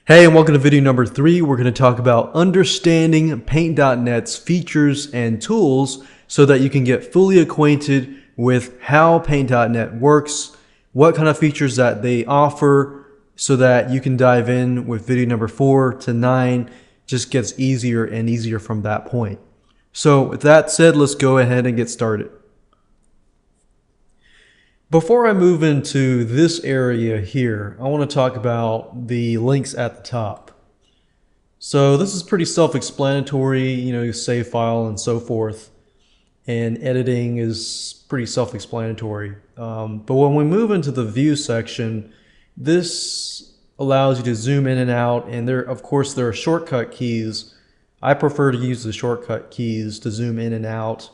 Hey, and welcome to video number 3. We're going to talk about understanding Paint.net's features and tools so that you can get fully acquainted with how Paint.net works, what kind of features that they offer, so that you can dive in with video number 4 to 9. Just gets easier and easier from that point. So with that said, let's go ahead and get started. Before I move into this area here, I want to talk about the links at the top. So this is pretty self-explanatory, you save file and so forth, and editing is pretty self-explanatory. But when we move into the view section, this allows you to zoom in and out, and of course there are shortcut keys. I prefer to use the shortcut keys to zoom in and out.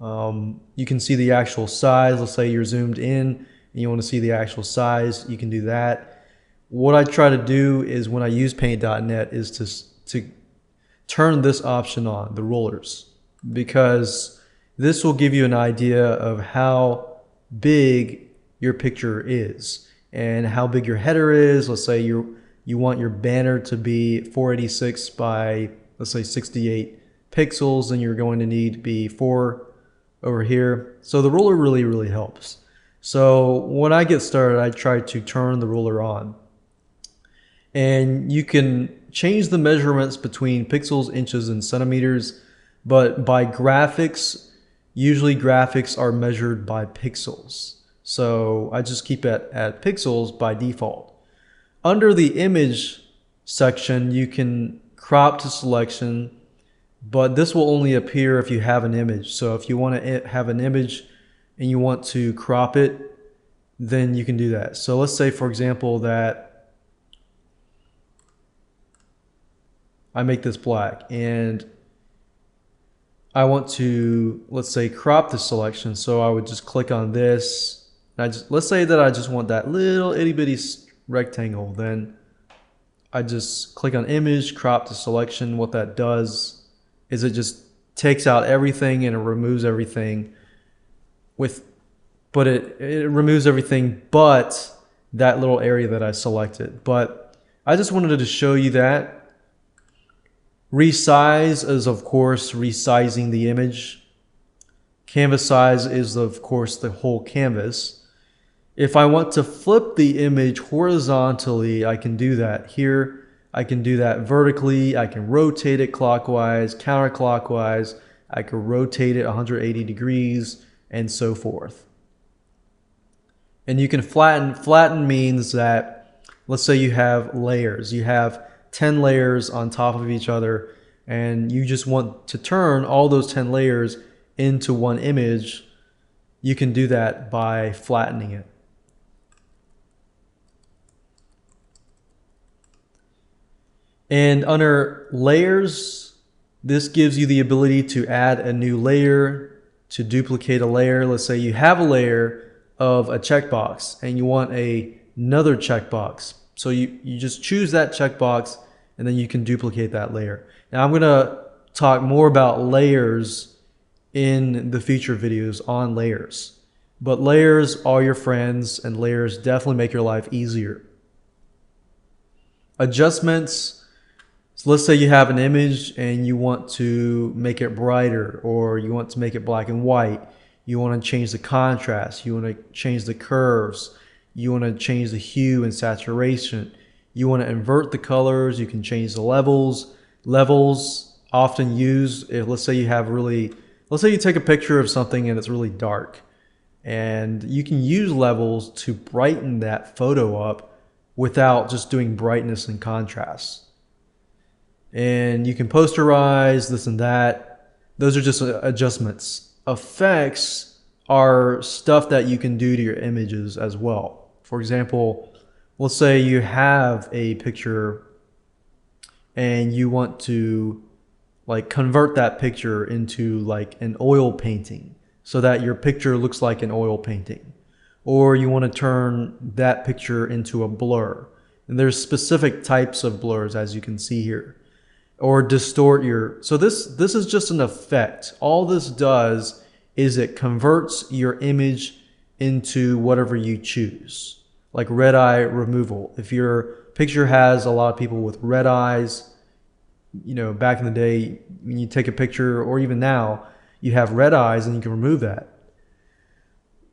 You can see the actual size. Let's say you're zoomed in and you want to see the actual size. You can do that. What I try to do is when I use Paint.net is to turn this option on, the rollers, because this will give you an idea of how big your picture is and how big your header is. Let's say you want your banner to be 486 by, let's say, 68 pixels, then you're going to need to be 4 over here. So the ruler really helps. So when I get started, I try to turn the ruler on, and you can change the measurements between pixels, inches, and centimeters, but by graphics, usually graphics are measured by pixels. So I just keep it at pixels by default. Under the image section, you can crop to selection, but this will only appear if you have an image. So if you want to have an image and you want to crop it, then you can do that. So let's say, for example, that I make this black and I want to, let's say, crop the selection. So I would just click on this. Let's say that I just want that little itty bitty rectangle. Then I just click on image, crop the selection. What that does is it just takes out everything and it removes everything but it removes everything but that little area that I selected. But I just wanted to show you that. Resize is, of course, resizing the image. Canvas size is, of course, the whole canvas. If I want to flip the image horizontally, I can do that here. I can do that vertically. I can rotate it clockwise, counterclockwise. I can rotate it 180 degrees and so forth. And you can flatten. Flatten means that, let's say you have layers. You have 10 layers on top of each other, and you just want to turn all those 10 layers into one image. You can do that by flattening it. And under layers, this gives you the ability to add a new layer, to duplicate a layer. Let's say you have a layer of a checkbox and you want another checkbox. So you just choose that checkbox and then you can duplicate that layer. Now I'm going to talk more about layers in the future videos on layers. But layers are your friends, and layers definitely make your life easier. Adjustments. So let's say you have an image and you want to make it brighter, or you want to make it black and white. You want to change the contrast. You want to change the curves. You want to change the hue and saturation. You want to invert the colors. You can change the levels. Levels often used if, let's say you take a picture of something and it's really dark, and you can use levels to brighten that photo up without just doing brightness and contrast. And you can posterize this and that. Those are just adjustments. Effects are stuff that you can do to your images as well. For example, let's say you have a picture and you want to convert that picture into like an oil painting so that your picture looks like an oil painting. Or you want to turn that picture into a blur. And there's specific types of blurs, as you can see here. Or distort so this is just an effect. All this does is it converts your image into whatever you choose, like red eye removal. If your Picture has a lot of people with red eyes. You know, back in the day, when you take a picture, or even now, you have red eyes and you can remove that.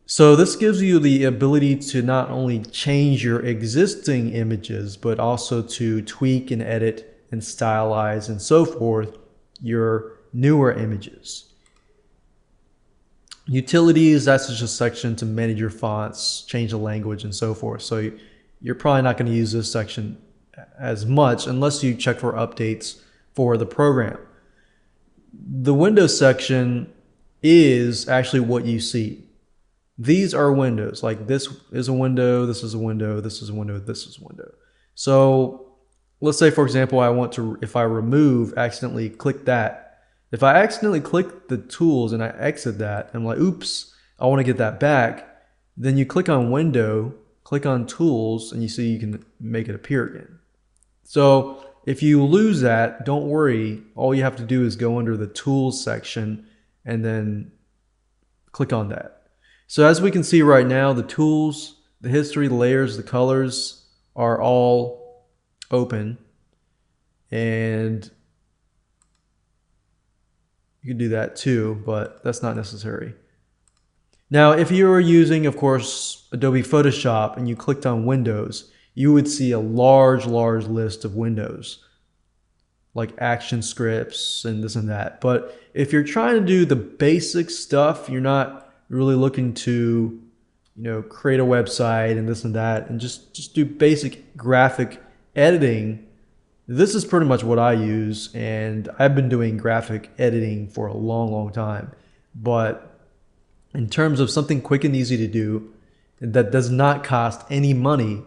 So this gives you the ability to not only change your existing images, but also to tweak and edit and stylize and so forth your newer images. Utilities, that's just a section to manage your fonts, change the language and so forth. So you're probably not going to use this section as much unless you check for updates for the program. The Windows section is actually what you see. These are windows. Like this is a window, this is a window, this is a window, this is a window. So let's say, for example, I want to, if I remove, accidentally click that. If I accidentally click the tools and I exit that, I'm like, oops, I want to get that back. Then you click on window, click on tools, and you see you can make it appear again. So if you lose that, don't worry. All you have to do is go under the tools section and then click on that. So as we can see right now, the tools, the history, the layers, the colors are all open. And you can do that too, but that's not necessary. Now, if you were using, of course, Adobe Photoshop and you clicked on Windows, you would see a large list of windows, like action scripts and this and that. But if you're trying to do the basic stuff, you're not really looking to, you know, create a website and this and that, and just do basic graphic editing, this is pretty much what I use. And I've been doing graphic editing for a long time. But in terms of something quick and easy to do that does not cost any money,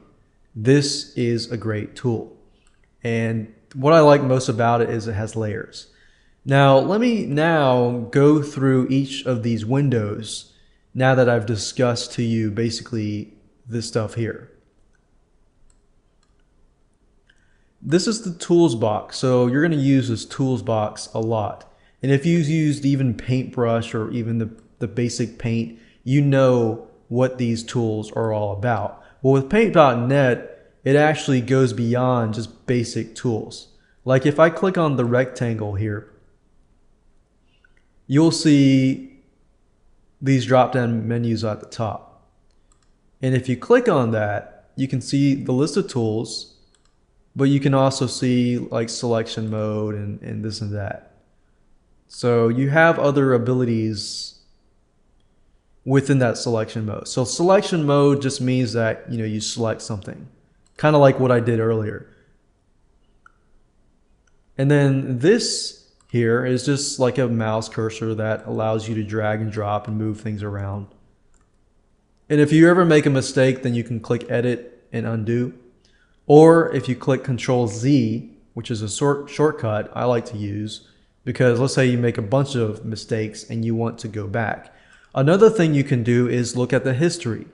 this is a great tool. And what I like most about it is it has layers. Now, let me now go through each of these windows now that I've discussed to you basically this stuff here. This is the tools box. So you're going to use this tools box a lot. And if you've used even Paintbrush or even the basic paint, you know what these tools are all about. Well, with Paint.net, it actually goes beyond just basic tools. Like if I click on the rectangle here, you'll see these drop-down menus at the top. And if you click on that, you can see the list of tools, but you can also see like selection mode and this and that. So you have other abilities within that selection mode. So selection mode just means that, you know, you select something, kind of like what I did earlier. And then this here is just like a mouse cursor that allows you to drag and drop and move things around. And if you ever make a mistake, then you can click edit and undo. Or if you click Control Z, which is a shortcut I like to use, because let's say you make a bunch of mistakes and you want to go back. Another thing you can do is look at the history.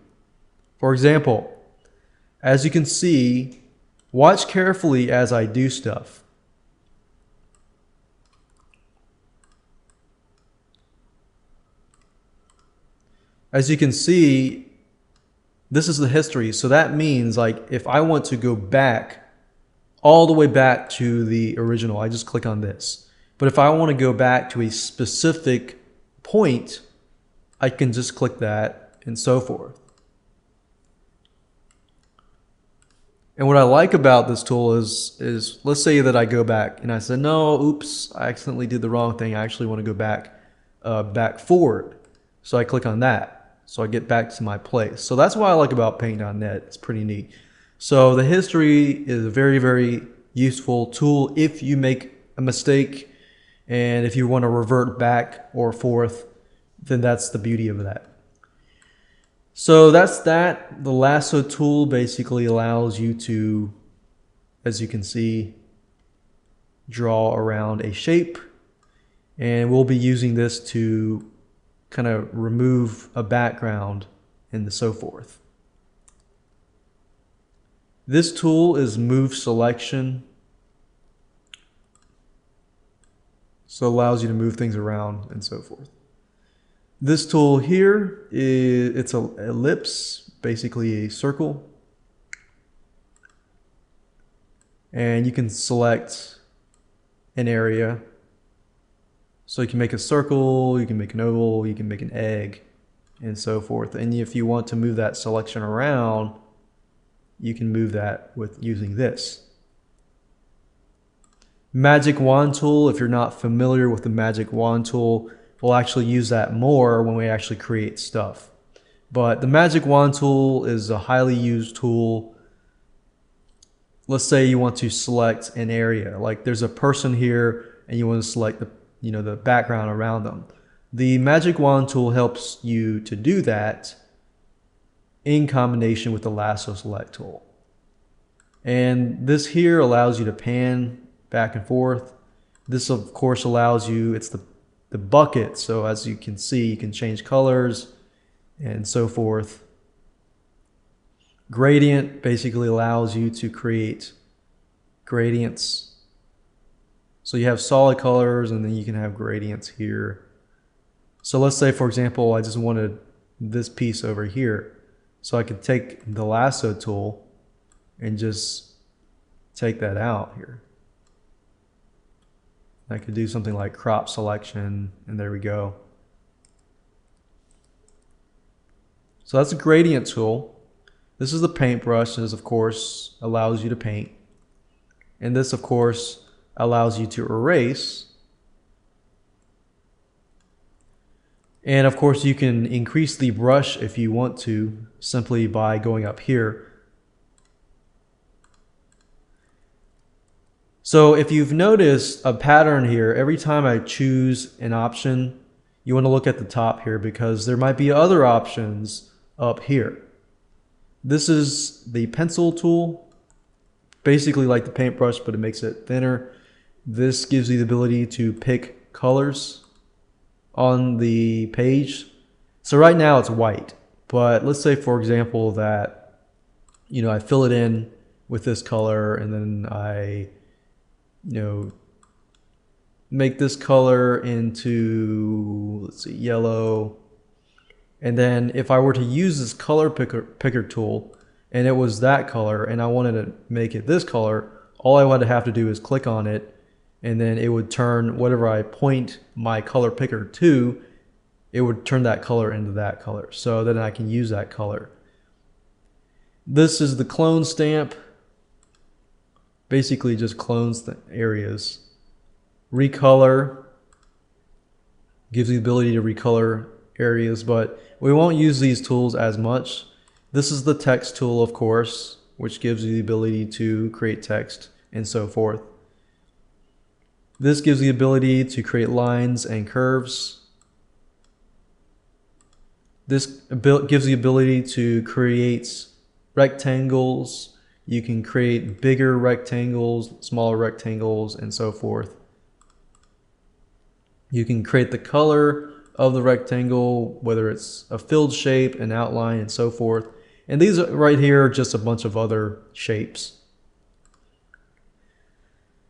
For example, as you can see, watch carefully as I do stuff. As you can see, this is the history. So that means like if I want to go back all the way back to the original, I just click on this. But if I want to go back to a specific point, I can just click that and so forth. And what I like about this tool is let's say that I go back and I said, no, oops, I accidentally did the wrong thing. I actually want to go back forward. So I click on that. So I get back to my place. So that's what I like about Paint.net. It's pretty neat. So the history is a very useful tool if you make a mistake and if you want to revert back or forth, then that's the beauty of that. So that's that. The lasso tool basically allows you to, as you can see, draw around a shape. And we'll be using this to kind of remove a background and so forth. This tool is Move Selection. So it allows you to move things around and so forth. This tool here it's an ellipse, basically a circle. and you can select an area. So you can make a circle, you can make an oval, you can make an egg, and so forth. And if you want to move that selection around, you can move that with using this. Magic Wand tool, if you're not familiar with the Magic Wand tool, we'll actually use that more when we actually create stuff. But the Magic Wand tool is a highly used tool. Let's say you want to select an area, like there's a person here and you want to select the background around them. The Magic Wand tool helps you to do that in combination with the Lasso Select tool. And this here allows you to pan back and forth. This of course allows you, it's the bucket, so as you can see, you can change colors and so forth. Gradient basically allows you to create gradients. So you have solid colors and then you can have gradients here. So let's say, for example, I just wanted this piece over here. So I could take the lasso tool and just take that out here. I could do something like crop selection, and there we go. So that's a gradient tool. This is the paintbrush. This of course allows you to paint. And this of course allows you to erase. And of course you can increase the brush if you want to, simply by going up here. So if you've noticed a pattern here, every time I choose an option, you want to look at the top here because there might be other options up here. This is the pencil tool, basically like the paintbrush, but it makes it thinner. This gives you the ability to pick colors on the page. So right now it's white, but let's say for example that, I fill it in with this color and then I, make this color into, let's see, yellow. And then if I were to use this color picker tool and it was that color and I wanted to make it this color, all I would have to do is click on it and then it would turn whatever I point my color picker to, it would turn that color into that color. So then I can use that color. This is the clone stamp. Basically just clones the areas. Recolor gives you the ability to recolor areas, but we won't use these tools as much. This is the text tool, of course, which gives you the ability to create text and so forth. This gives you the ability to create lines and curves. This gives the ability to create rectangles. You can create bigger rectangles, smaller rectangles, and so forth. You can create the color of the rectangle, whether it's a filled shape, an outline, and so forth. And these right here are just a bunch of other shapes.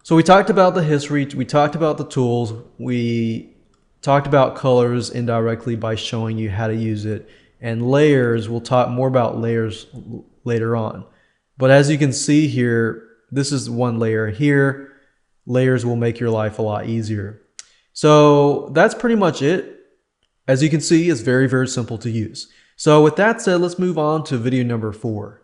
So we talked about the history, we talked about the tools, we talked about colors indirectly by showing you how to use it, and layers, we'll talk more about layers later on. But as you can see here, this is one layer here. Layers will make your life a lot easier. So that's pretty much it. As you can see, it's very, very simple to use. So with that said, let's move on to video number 4.